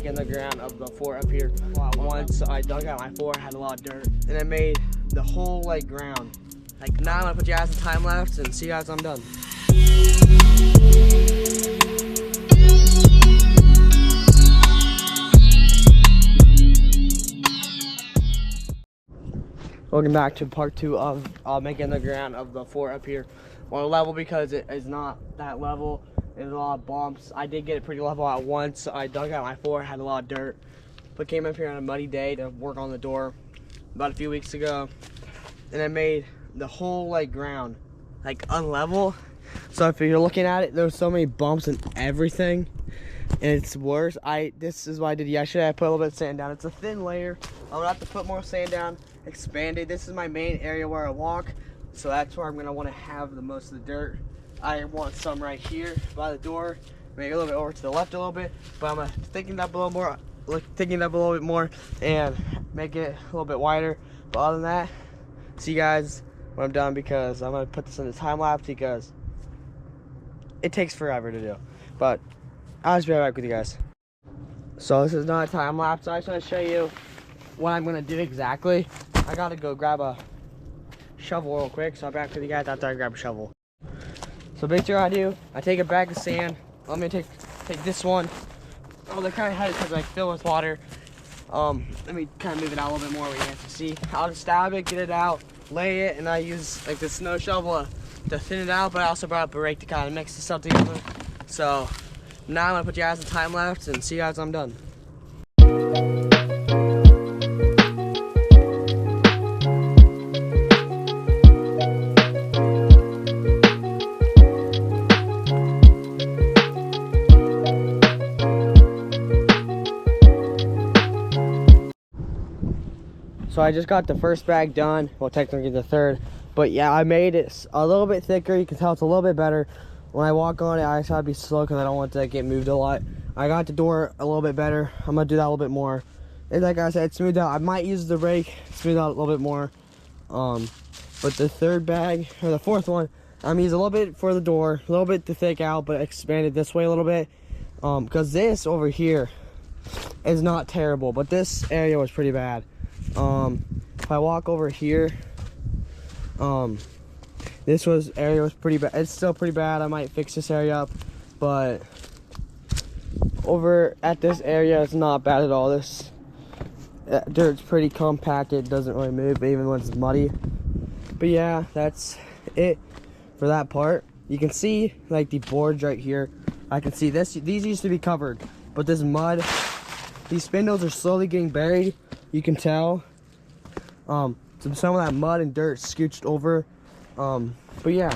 making the ground of the fort up here. Once I dug out my fort, had a lot of dirt, and I made the whole like ground. Like now I'm gonna put you guys in time lapse and see you guys when I'm done. Welcome back to part 2 of making the ground of the fort up here on a level, because it is not that level. There's a lot of bumps. I did get it pretty level at once. I dug out my fort, had a lot of dirt, but came up here on a muddy day to work on the door about a few weeks ago, and I made the whole like ground like unlevel. So if you're looking at it, there's so many bumps and everything, and it's worse. This is what I did yesterday. I put a little bit of sand down. It's a thin layer. I'm gonna have to put more sand down, expand it. This is my main area where I walk, so that's where I'm gonna want to have the most of the dirt. I want some right here by the door, maybe a little bit over to the left a little bit, but I'm gonna thicken that up a little bit more and make it a little bit wider. But other than that, see you guys when I'm done, because I'm gonna put this in the time lapse because it takes forever to do. But I'll just be right back with you guys. So this is not a time lapse. I just want to show you what I'm gonna do exactly. I gotta go grab a shovel real quick, so I'll be back with you guys after I grab a shovel. So basically what I do, I take a bag of sand. Let me take this one. Oh, they're kind of heavy because I fill with water. Let me kind of move it out a little bit more where you guys can see. I'll just stab it, get it out, lay it, and I use like the snow shovel to thin it out, but I also brought up a rake to kind of mix this up together. So now I'm gonna put you guys in time lapse and see you guys when I'm done. So I just got the first bag done, well technically the third, but yeah, I made it a little bit thicker. You can tell it's a little bit better. When I walk on it, I just gotta be slow because I don't want it to get moved a lot. I got the door a little bit better. I'm gonna do that a little bit more. And like I said, smooth out. I might use the rake, smooth out a little bit more. But the third bag, or the fourth one, I'm gonna use a little bit for the door, a little bit to thick out, but expand it this way a little bit. Because this over here is not terrible, but this area was pretty bad. If I walk over here, this area was pretty bad. It's still pretty bad. I might fix this area up, but over at this area, it's not bad at all. This dirt's pretty compacted, doesn't really move even when it's muddy. But yeah, that's it for that part. You can see like the boards right here. I can see this. These used to be covered, but this mud, these spindles are slowly getting buried. You can tell. So some of that mud and dirt scooched over. But yeah,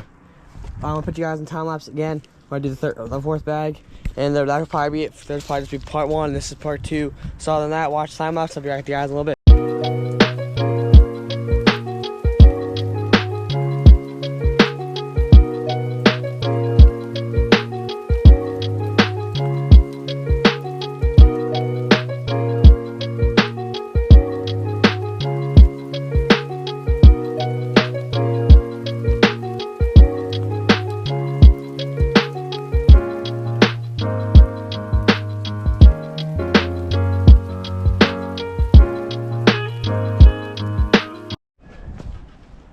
I'm gonna put you guys in time lapse again when I do the fourth bag, and that'll probably be it. There'll probably just be part 1. This is part 2. So other than that, watch time lapse. I'll be back with you guys in a little bit.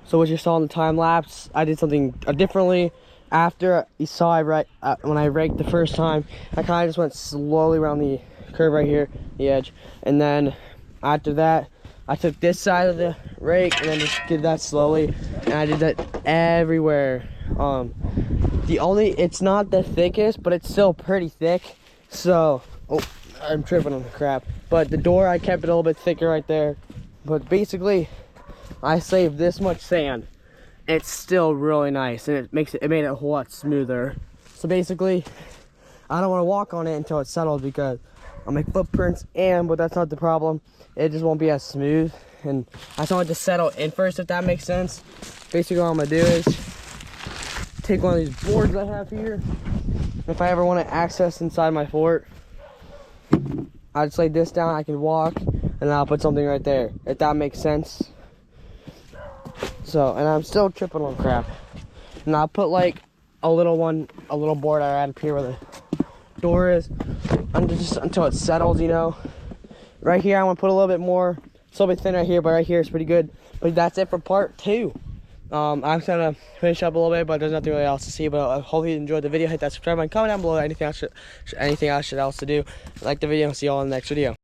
So what you saw in the time lapse, I did something differently. After you saw when I raked the first time, I kind of just went slowly around the curve right here, the edge, and then after that, I took this side of the rake and then just did that slowly, and I did that everywhere. It's not the thickest, but it's still pretty thick. So, oh, I'm tripping on the crap. But the door, I kept it a little bit thicker right there. But basically, I saved this much sand. It's still really nice, and it made it a whole lot smoother. So basically, I don't want to walk on it until it's settled because I'll make footprints, but that's not the problem. It just won't be as smooth, and I just want it to settle in first, if that makes sense. Basically, all I'm gonna do is take one of these boards I have here. If I ever want to access inside my fort, I just lay this down. I can walk, and I'll put something right there, if that makes sense. So, and I'm still tripping on crap. And I'll put like a little board I add up here with door is, just until it settles, you know. Right here, I want to put a little bit more. It's a little bit thin right here, but right here is pretty good. But that's it for part 2. I'm just gonna finish up a little bit, but there's nothing really else to see. But I hope you enjoyed the video. Hit that subscribe button, comment down below anything else to do. Like the video, and see you all in the next video.